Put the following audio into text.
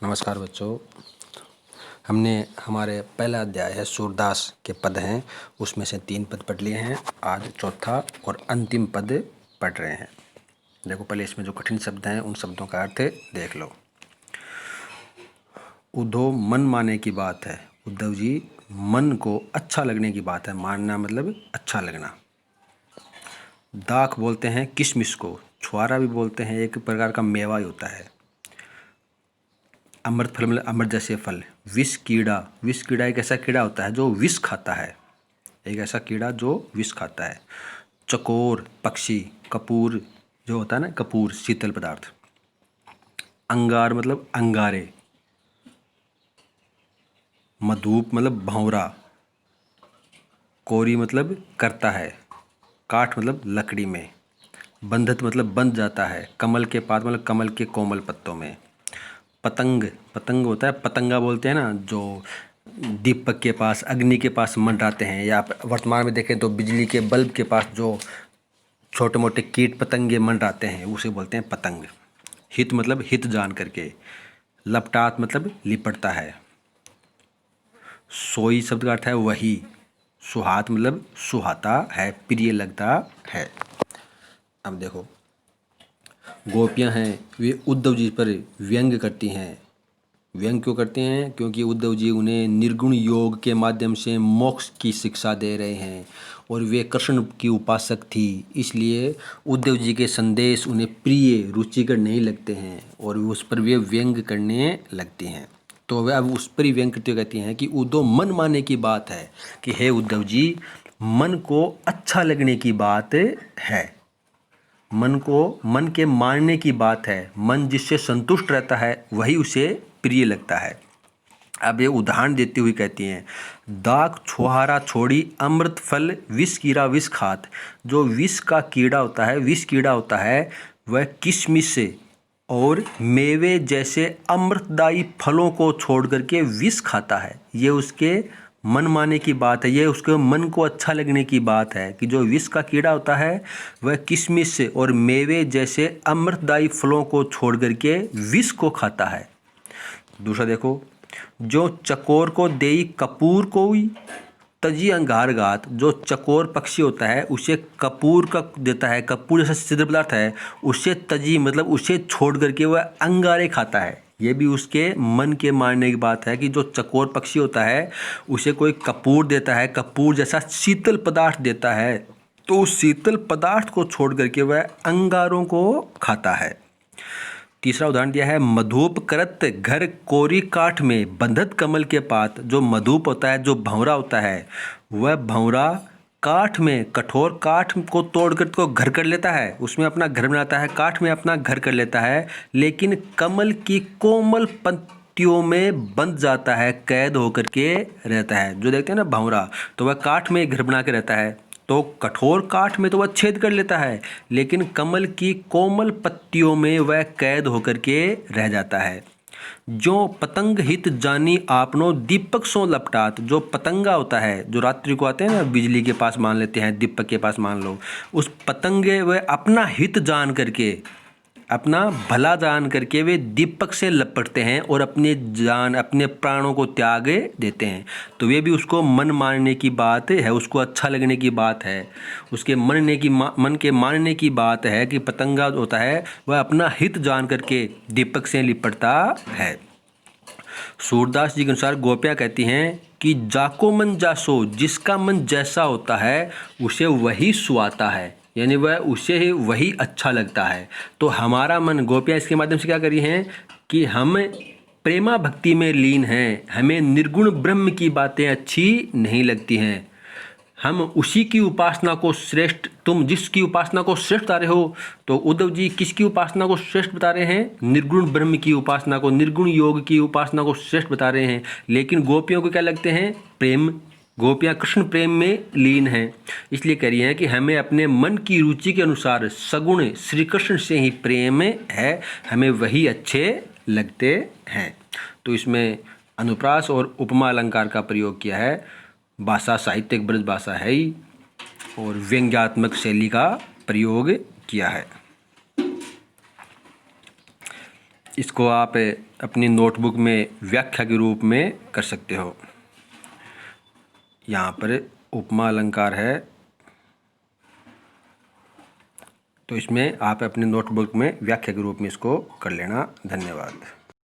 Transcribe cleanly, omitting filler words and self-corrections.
नमस्कार बच्चों। हमने हमारे पहला अध्याय है सूरदास के पद हैं, उसमें से 3 पद पढ़ लिए हैं। आज चौथा और अंतिम पद पढ़ रहे हैं। देखो, पहले इसमें जो कठिन शब्द हैं उन शब्दों का अर्थ देख लो। उद्धव मन माने की बात है। उद्धव जी, मन को अच्छा लगने की बात है। मानना मतलब अच्छा लगना। दाख बोलते हैं किशमिश को। छुआरा भी बोलते हैं, एक प्रकार का मेवा ही होता है। अमृत फल मतलब अमृत जैसे फल। विष कीड़ा, विष कीड़ा एक ऐसा कीड़ा होता है जो विष खाता है। एक ऐसा कीड़ा जो विष खाता है। चकोर पक्षी। कपूर जो होता है ना, कपूर शीतल पदार्थ। अंगार मतलब अंगारे। मधुप मतलब भंवरा। कोरी मतलब करता है। काठ मतलब लकड़ी में। बंधत मतलब बंध जाता है। कमल के पात मतलब कमल के कोमल पत्तों में। पतंग, पतंग होता है, पतंगा बोलते हैं ना, जो दीपक के पास, अग्नि के पास मंडराते हैं, या वर्तमान में देखें तो बिजली के बल्ब के पास जो छोटे मोटे कीट पतंगे मंडराते हैं उसे बोलते हैं पतंग। हित मतलब हित जान करके। लपटात मतलब लिपटता है। सोई शब्द का अर्थ है वही। सुहात मतलब सुहाता है, प्रिय लगता है। अब देखो, गोपियाँ हैं वे उद्धव जी पर व्यंग करती हैं। व्यंग क्यों करते हैं? क्योंकि उद्धव जी उन्हें निर्गुण योग के माध्यम से मोक्ष की शिक्षा दे रहे हैं और वे कृष्ण की उपासक थी, इसलिए उद्धव जी के संदेश उन्हें प्रिय रुचिकर नहीं लगते हैं और उस पर वे व्यंग करने लगती हैं। तो वे अब उस पर ही व्यंग करते कहती हैं कि उद्धव मन माने की बात है कि हे उद्धव जी, मन को अच्छा लगने की बात है। मन के मानने की बात है। मन जिससे संतुष्ट रहता है वही उसे प्रिय लगता है। अब ये उदाहरण देती हुई कहती हैं, दाख छुहारा छोड़ी अमृत फल विष कीड़ा विष खात। जो विष का कीड़ा होता है, विष कीड़ा होता है, वह किशमिश और मेवे जैसे अमृतदायी फलों को छोड़ करके विष खाता है। ये उसके मन माने की बात है, ये उसके मन को अच्छा लगने की बात है कि जो विष का कीड़ा होता है वह किशमिश और मेवे जैसे अमृतदायी फलों को छोड़ करके विष को खाता है। दूसरा देखो, जो चकोर को देई कपूर कोई तजी अंगार गात। जो चकोर पक्षी होता है उसे कपूर का देता है, कपूर जैसा सिद्ध पदार्थ है, उसे तजी मतलब उसे छोड़ करके वह अंगारे खाता है। ये भी उसके मन के मानने की बात है कि जो चकोर पक्षी होता है उसे कोई कपूर देता है, कपूर जैसा शीतल पदार्थ देता है, तो उस शीतल पदार्थ को छोड़ करके वह अंगारों को खाता है। तीसरा उदाहरण दिया है, मधुप करत घर कोरी काठ में बंधत कमल के पात। जो मधुप होता है, जो भंवरा होता है, वह भंवरा काठ में, कठोर काठ को तोड़ कर को घर कर लेता है, उसमें अपना घर बनाता है, काठ में अपना घर कर लेता है, लेकिन कमल की कोमल पत्तियों में बंध जाता है, कैद होकर के रहता है। जो देखते हैं ना भंवरा, तो वह काठ में घर बना के रहता है, तो कठोर काठ में तो वह छेद कर लेता है, लेकिन कमल की कोमल पत्तियों में वह कैद होकर के रह जाता है। जो पतंग हित जानी आपनो दीपक सो लपटात। जो पतंगा होता है, जो रात्रि को आते हैं ना, बिजली के पास मान लेते हैं, दीपक के पास मान लो, उस पतंगे वह अपना हित जान करके, अपना भला जान करके वे दीपक से लपटते हैं और अपने जान, अपने प्राणों को त्याग देते हैं। तो वे भी उसको मन मानने की बात है, उसको अच्छा लगने की बात है, उसके मन के मानने की बात है कि पतंगा होता है वह अपना हित जान करके दीपक से लिपटता है। सूरदास जी के अनुसार गोपियाँ कहती हैं कि जाको मन जासो, जिसका मन जैसा होता है उसे वही सुहाता है, यानी वह उसे ही वही अच्छा लगता है। तो हमारा मन, गोपियाँ इसके माध्यम से क्या करी हैं कि हम प्रेमा भक्ति में लीन हैं, हमें निर्गुण ब्रह्म की बातें अच्छी नहीं लगती हैं, हम उसी की उपासना को श्रेष्ठ, तुम जिसकी उपासना को श्रेष्ठ बता रहे हो, तो उद्धव जी किसकी उपासना को श्रेष्ठ बता रहे हैं? निर्गुण ब्रह्म की उपासना को, निर्गुण योग की उपासना को श्रेष्ठ बता रहे हैं। लेकिन गोपियों को क्या लगते हैं? प्रेम। गोपियाँ कृष्ण प्रेम में लीन हैं, इसलिए कह रही हैं कि हमें अपने मन की रुचि के अनुसार सगुण श्री कृष्ण से ही प्रेम है, हमें वही अच्छे लगते हैं। तो इसमें अनुप्रास और उपमा अलंकार का प्रयोग किया है। भाषा साहित्यिक ब्रज भाषा है ही, और व्यंग्यात्मक शैली का प्रयोग किया है। इसको आप अपनी नोटबुक में व्याख्या के रूप में कर सकते हो। यहाँ पर उपमा अलंकार है, तो इसमें आप अपनी नोटबुक में व्याख्या के रूप में इसको कर लेना। धन्यवाद।